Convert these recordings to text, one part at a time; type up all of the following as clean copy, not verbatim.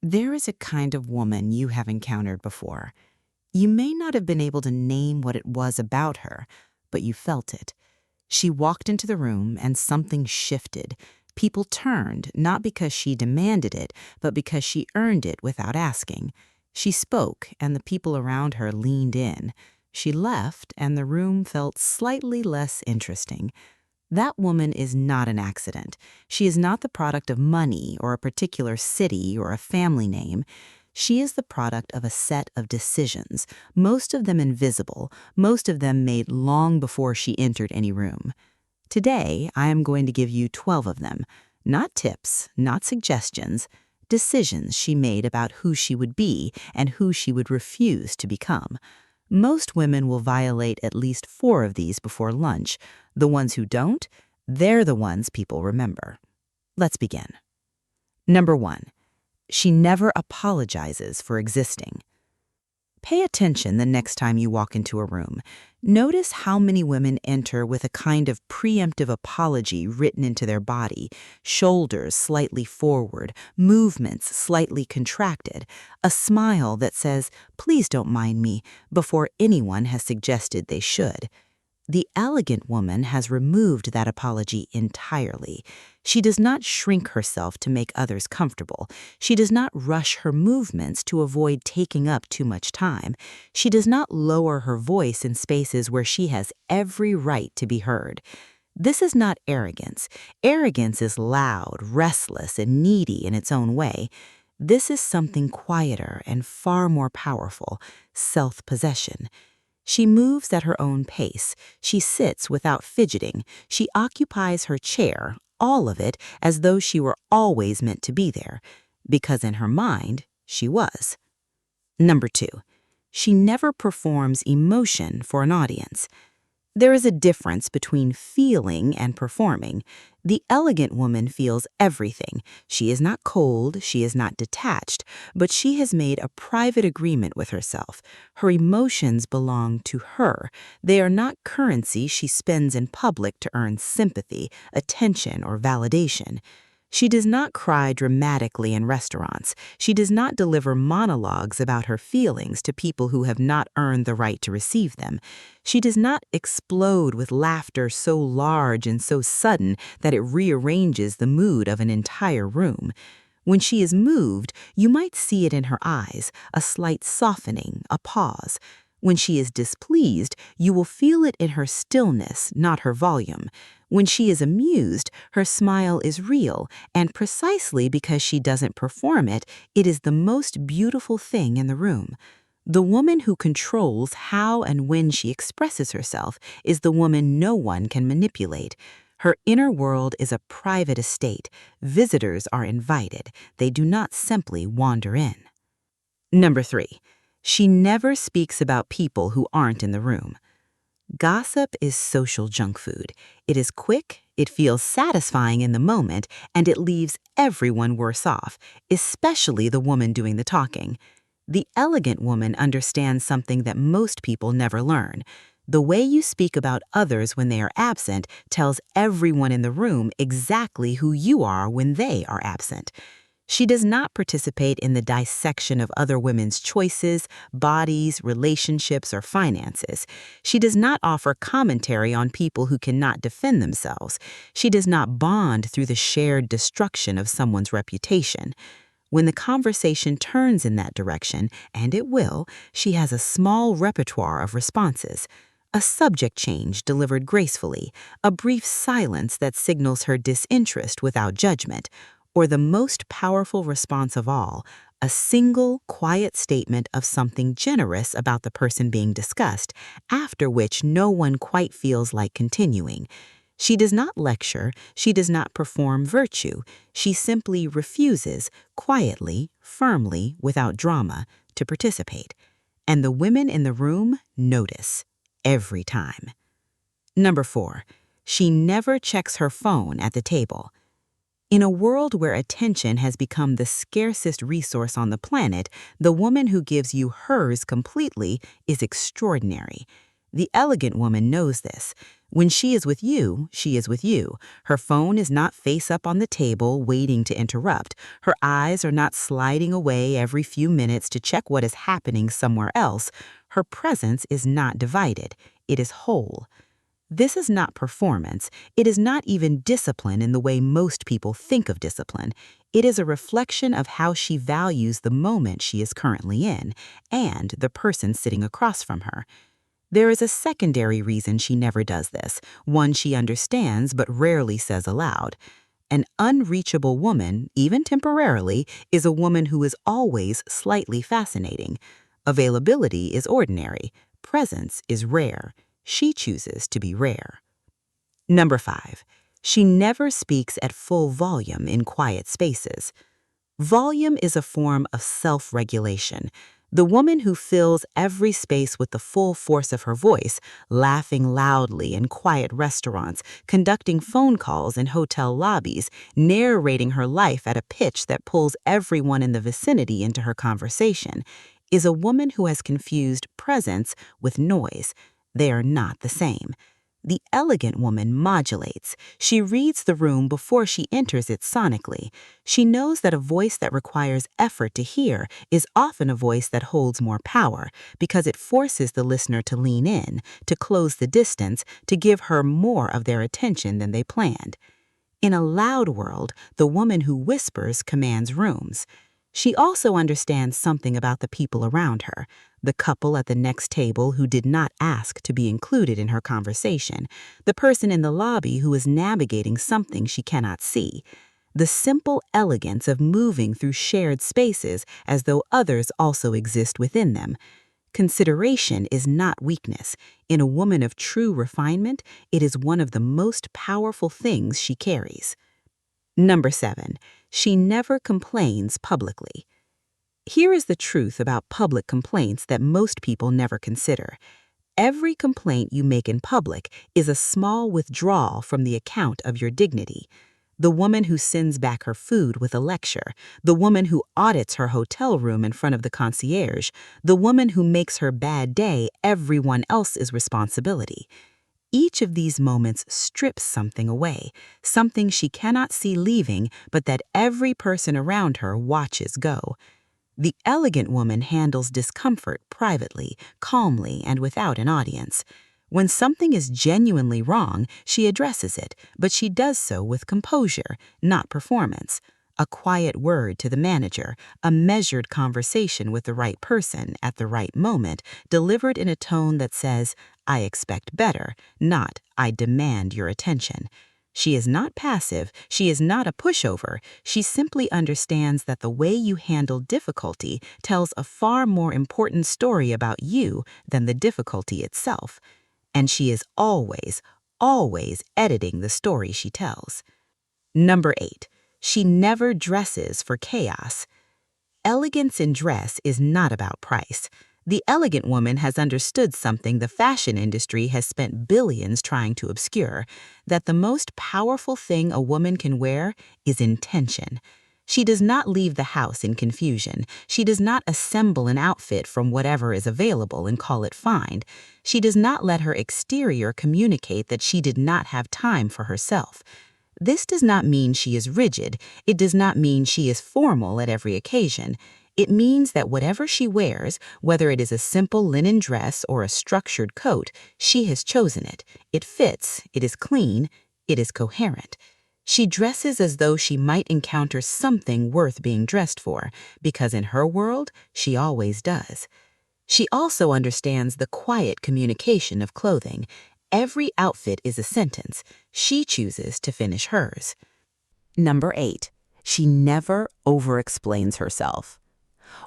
There is a kind of woman you have encountered before. You may not have been able to name what it was about her, but you felt it. She walked into the room and something shifted. People turned, not because she demanded it, but because she earned it without asking. She spoke, and the people around her leaned in. She left, and the room felt slightly less interesting. That woman is not an accident. She is not the product of money or a particular city or a family name. She is the product of a set of decisions, most of them invisible, most of them made long before she entered any room. Today, I am going to give you 12 of them. Not tips, not suggestions, decisions she made about who she would be and who she would refuse to become. Most women will violate at least 4 of these before lunch. The ones who don't, they're the ones people remember. Let's begin. Number 1. She never apologizes for existing. Pay attention the next time you walk into a room. Notice how many women enter with a kind of preemptive apology written into their body, shoulders slightly forward, movements slightly contracted, a smile that says, "Please don't mind me," before anyone has suggested they should. The elegant woman has removed that apology entirely. She does not shrink herself to make others comfortable. She does not rush her movements to avoid taking up too much time. She does not lower her voice in spaces where she has every right to be heard. This is not arrogance. Arrogance is loud, restless, and needy in its own way. This is something quieter and far more powerful: self-possession. She moves at her own pace. She sits without fidgeting. She occupies her chair, all of it, as though she were always meant to be there, because in her mind, she was. Number 2. She never performs emotion for an audience. There is a difference between feeling and performing. The elegant woman feels everything. She is not cold, she is not detached, but she has made a private agreement with herself. Her emotions belong to her. They are not currency she spends in public to earn sympathy, attention, or validation. She does not cry dramatically in restaurants. She does not deliver monologues about her feelings to people who have not earned the right to receive them. She does not explode with laughter so large and so sudden that it rearranges the mood of an entire room. When she is moved, you might see it in her eyes, a slight softening, a pause. When she is displeased, you will feel it in her stillness, not her volume. When she is amused, her smile is real, and precisely because she doesn't perform it, it is the most beautiful thing in the room. The woman who controls how and when she expresses herself is the woman no one can manipulate. Her inner world is a private estate. Visitors are invited. They do not simply wander in. Number 3. She never speaks about people who aren't in the room. Gossip is social junk food. It is quick, it feels satisfying in the moment, and it leaves everyone worse off, especially the woman doing the talking. The elegant woman understands something that most people never learn. The way you speak about others when they are absent tells everyone in the room exactly who you are when they are absent. She does not participate in the dissection of other women's choices, bodies, relationships, or finances. She does not offer commentary on people who cannot defend themselves. She does not bond through the shared destruction of someone's reputation. When the conversation turns in that direction, and it will, she has a small repertoire of responses. A subject change delivered gracefully, a brief silence that signals her disinterest without judgment, or the most powerful response of all, a single, quiet statement of something generous about the person being discussed, after which no one quite feels like continuing. She does not lecture, she does not perform virtue, she simply refuses, quietly, firmly, without drama, to participate. And the women in the room notice, every time. Number 4. She never checks her phone at the table. In a world where attention has become the scarcest resource on the planet, the woman who gives you hers completely is extraordinary. The elegant woman knows this. When she is with you, she is with you. Her phone is not face up on the table waiting to interrupt. Her eyes are not sliding away every few minutes to check what is happening somewhere else. Her presence is not divided. It is whole. This is not performance. It is not even discipline in the way most people think of discipline. It is a reflection of how she values the moment she is currently in and the person sitting across from her. There is a secondary reason she never does this, one she understands but rarely says aloud. An unreachable woman, even temporarily, is a woman who is always slightly fascinating. Availability is ordinary. Presence is rare. She chooses to be rare. Number 5. She never speaks at full volume in quiet spaces. Volume is a form of self-regulation. The woman who fills every space with the full force of her voice, laughing loudly in quiet restaurants, conducting phone calls in hotel lobbies, narrating her life at a pitch that pulls everyone in the vicinity into her conversation, is a woman who has confused presence with noise. They are not the same. The elegant woman modulates. She reads the room before she enters it sonically. She knows that a voice that requires effort to hear is often a voice that holds more power because it forces the listener to lean in, to close the distance, to give her more of their attention than they planned. In a loud world, the woman who whispers commands rooms. She also understands something about the people around her, the couple at the next table who did not ask to be included in her conversation, the person in the lobby who is navigating something she cannot see. The simple elegance of moving through shared spaces as though others also exist within them. Consideration is not weakness. In a woman of true refinement, it is one of the most powerful things she carries. Number 7. She never complains publicly. Here is the truth about public complaints that most people never consider. Every complaint you make in public is a small withdrawal from the account of your dignity. The woman who sends back her food with a lecture, the woman who audits her hotel room in front of the concierge, the woman who makes her bad day everyone else's responsibility. Each of these moments strips something away, something she cannot see leaving, but that every person around her watches go. The elegant woman handles discomfort privately, calmly, and without an audience. When something is genuinely wrong, she addresses it, but she does so with composure, not performance. A quiet word to the manager, a measured conversation with the right person at the right moment, delivered in a tone that says, "I expect better," not "I demand your attention." She is not passive, she is not a pushover, she simply understands that the way you handle difficulty tells a far more important story about you than the difficulty itself. And she is always, always editing the story she tells. Number 8. She never dresses for chaos. Elegance in dress is not about price. The elegant woman has understood something the fashion industry has spent billions trying to obscure, that the most powerful thing a woman can wear is intention. She does not leave the house in confusion. She does not assemble an outfit from whatever is available and call it fine. She does not let her exterior communicate that she did not have time for herself. This does not mean she is rigid. It does not mean she is formal at every occasion. It means that whatever she wears, whether it is a simple linen dress or a structured coat, she has chosen it. It fits, it is clean, it is coherent. She dresses as though she might encounter something worth being dressed for, because in her world, she always does. She also understands the quiet communication of clothing. Every outfit is a sentence. She chooses to finish hers. Number 8. She never over-explains herself.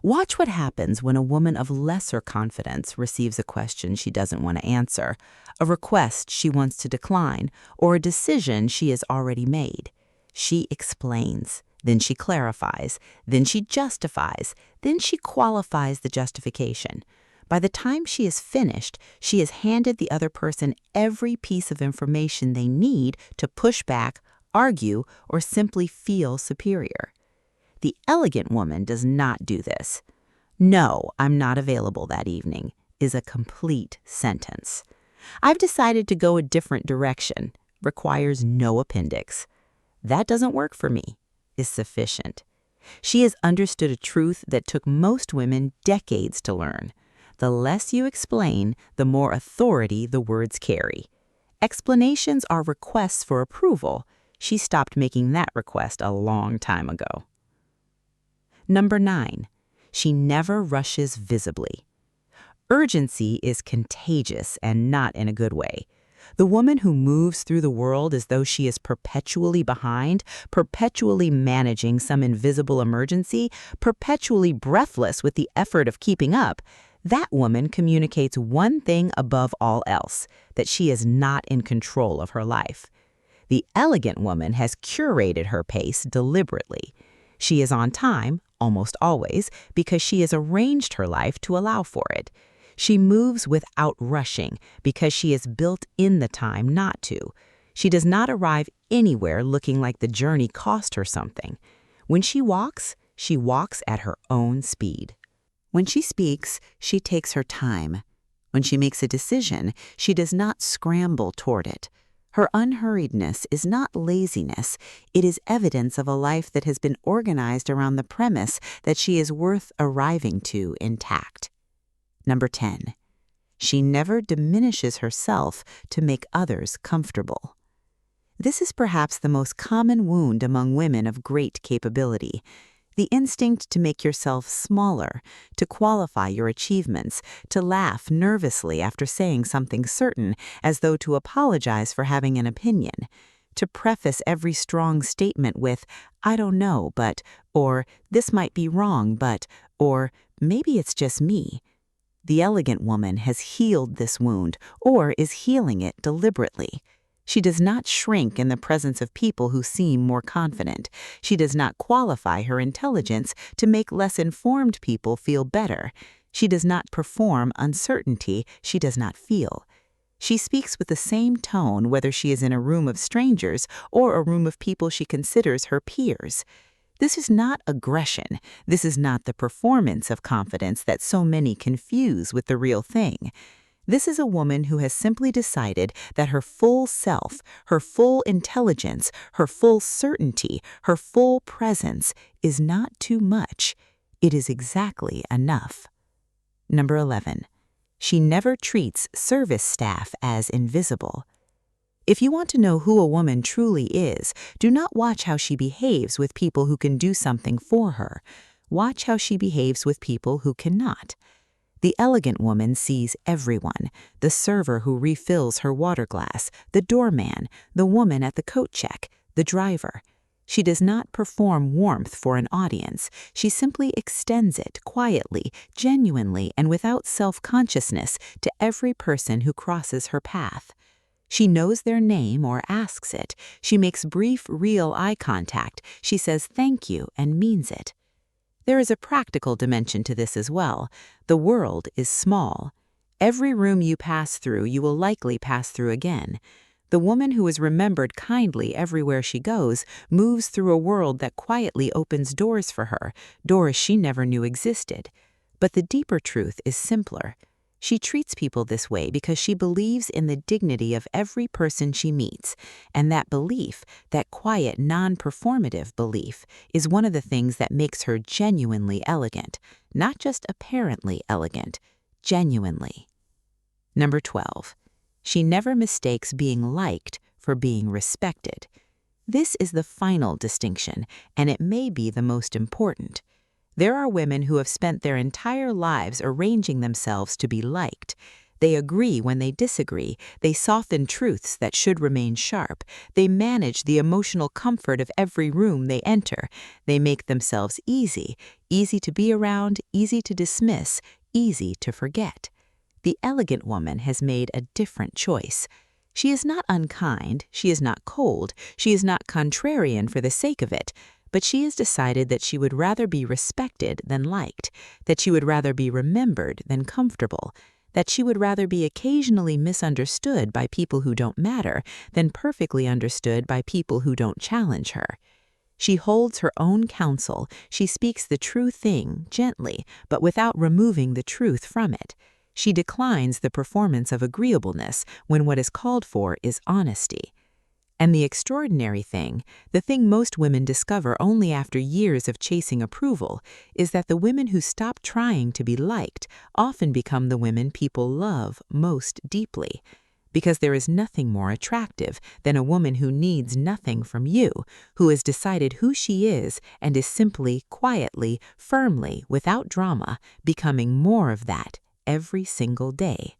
Watch what happens when a woman of lesser confidence receives a question she doesn't want to answer, a request she wants to decline, or a decision she has already made. She explains, then she clarifies, then she justifies, then she qualifies the justification. By the time she is finished, she has handed the other person every piece of information they need to push back, argue, or simply feel superior. The elegant woman does not do this. "No, I'm not available that evening," is a complete sentence. I've decided to go a different direction. Requires no appendix. That doesn't work for me. Is sufficient. She has understood a truth that took most women decades to learn. The less you explain, the more authority the words carry. Explanations are requests for approval. She stopped making that request a long time ago. Number 9. She never rushes visibly. Urgency is contagious and not in a good way. The woman who moves through the world as though she is perpetually behind, perpetually managing some invisible emergency, perpetually breathless with the effort of keeping up, that woman communicates one thing above all else, that she is not in control of her life. The elegant woman has curated her pace deliberately. She is on time, almost always, because she has arranged her life to allow for it. She moves without rushing because she has built in the time not to. She does not arrive anywhere looking like the journey cost her something. When she walks at her own speed. When she speaks, she takes her time. When she makes a decision, she does not scramble toward it. Her unhurriedness is not laziness. It is evidence of a life that has been organized around the premise that she is worth arriving to intact. Number 10. She never diminishes herself to make others comfortable. This is perhaps the most common wound among women of great capability. The instinct to make yourself smaller, to qualify your achievements, to laugh nervously after saying something certain as though to apologize for having an opinion, to preface every strong statement with, "I don't know, but," or "this might be wrong, but," or "maybe it's just me." The elegant woman has healed this wound or is healing it deliberately. She does not shrink in the presence of people who seem more confident. She does not qualify her intelligence to make less informed people feel better. She does not perform uncertainty she does not feel. She speaks with the same tone whether she is in a room of strangers or a room of people she considers her peers. This is not aggression. This is not the performance of confidence that so many confuse with the real thing. This is a woman who has simply decided that her full self, her full intelligence, her full certainty, her full presence is not too much. It is exactly enough. Number 11. She never treats service staff as invisible. If you want to know who a woman truly is, do not watch how she behaves with people who can do something for her. Watch how she behaves with people who cannot. The elegant woman sees everyone, the server who refills her water glass, the doorman, the woman at the coat check, the driver. She does not perform warmth for an audience. She simply extends it quietly, genuinely, and without self-consciousness to every person who crosses her path. She knows their name or asks it. She makes brief, real eye contact. She says thank you and means it. There is a practical dimension to this as well. The world is small. Every room you pass through, you will likely pass through again. The woman who is remembered kindly everywhere she goes moves through a world that quietly opens doors for her, doors she never knew existed. But the deeper truth is simpler. She treats people this way because she believes in the dignity of every person she meets, and that belief, that quiet, non-performative belief, is one of the things that makes her genuinely elegant, not just apparently elegant, genuinely. Number 12. She never mistakes being liked for being respected. This is the final distinction, and it may be the most important. There are women who have spent their entire lives arranging themselves to be liked. They agree when they disagree. They soften truths that should remain sharp. They manage the emotional comfort of every room they enter. They make themselves easy, easy to be around, easy to dismiss, easy to forget. The elegant woman has made a different choice. She is not unkind, she is not cold, she is not contrarian for the sake of it. But she has decided that she would rather be respected than liked, that she would rather be remembered than comfortable, that she would rather be occasionally misunderstood by people who don't matter than perfectly understood by people who don't challenge her. She holds her own counsel. She speaks the true thing gently, but without removing the truth from it. She declines the performance of agreeableness when what is called for is honesty. And the extraordinary thing, the thing most women discover only after years of chasing approval, is that the women who stop trying to be liked often become the women people love most deeply. Because there is nothing more attractive than a woman who needs nothing from you, who has decided who she is and is simply, quietly, firmly, without drama, becoming more of that every single day.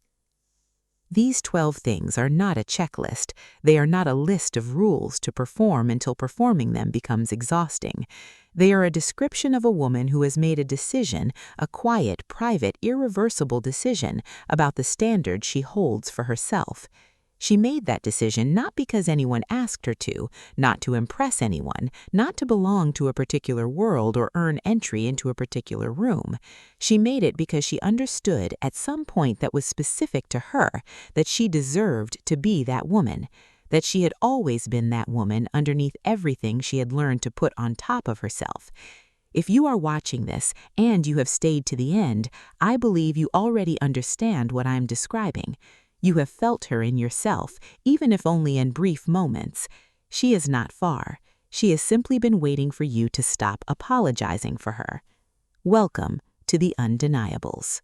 These 12 things are not a checklist. They are not a list of rules to perform until performing them becomes exhausting. They are a description of a woman who has made a decision, a quiet, private, irreversible decision about the standard she holds for herself. She made that decision not because anyone asked her to, not to impress anyone, not to belong to a particular world or earn entry into a particular room. She made it because she understood at some point that was specific to her that she deserved to be that woman, that she had always been that woman underneath everything she had learned to put on top of herself. If you are watching this and you have stayed to the end, I believe you already understand what I'm describing. You have felt her in yourself, even if only in brief moments. She is not far. She has simply been waiting for you to stop apologizing for her. Welcome to the undeniables.